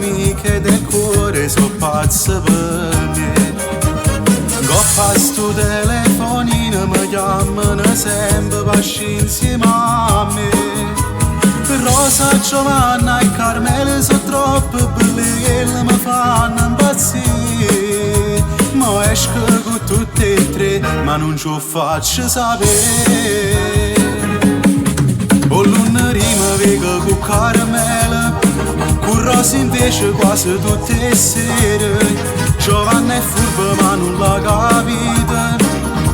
amiche del cuore sono pazze per me. Goppa sto telefonino mi chiamano sempre pasci insieme a me. Rosa, Giovanna e Carmela sono troppo belle e mi fanno impazzire. Ma esco con tutte e tre, ma non ci faccio sapere. O l'una rima vega con Carmela, con Rosa invece quasi tutte le sere. Giovanna è furba ma non la capita,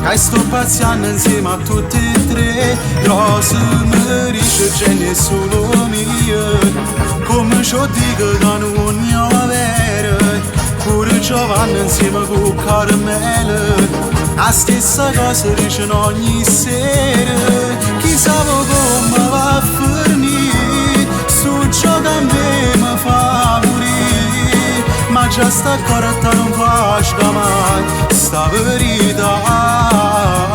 che sto pazziando insieme a tutte e tre. Rosa mi dice c'è nessuno mio, come ci dico che non è vero. Pure Giovanna insieme con Carmela, la stessa cosa dicono ogni sera. Chissà come va a finire, sto gioco a me mi fa morire. Ma già sta corta non faccia mai sta verità.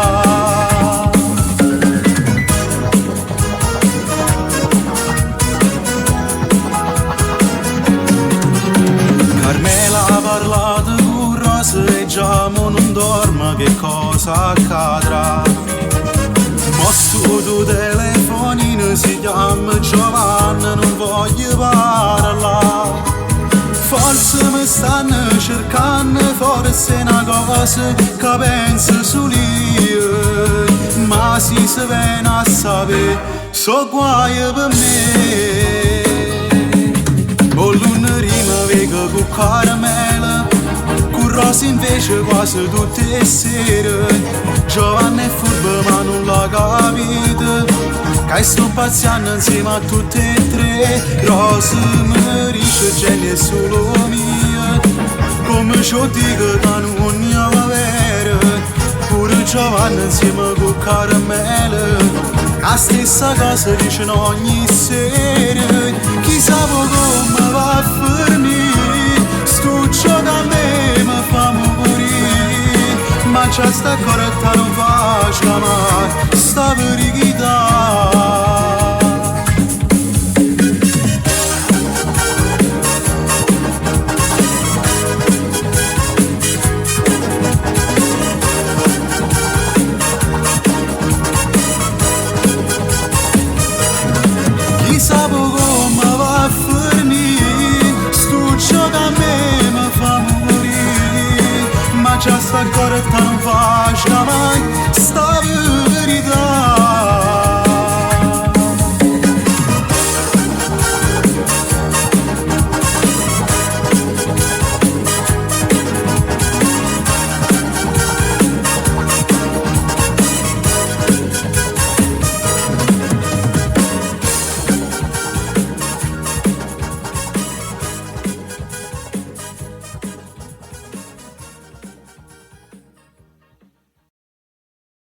Carmela ha parlato con Rosa e già non dorma, che cosa accadrà? Ma sto telefonino si chiama Giovanna, non voglio parlare. Forse mi stanno cercando, forse è una cosa che penso su io. Ma se viene a sapere, so guai per me. O l'una rima vega con Carmela, con Rosa invece quasi tutte le sere. Giovanna è furba ma non la capita, che sto pazziando insieme a tutte e tre. Rosa mi dice c'è nessuno mio, come ci dico che non è vero. Pure Giovanna insieme con Carmela, la stessa cosa dicono ogni sera. Chissà come va a finire, sto gioco a me mi fa morire. Ma già sta corretta non faccia mai sta verità.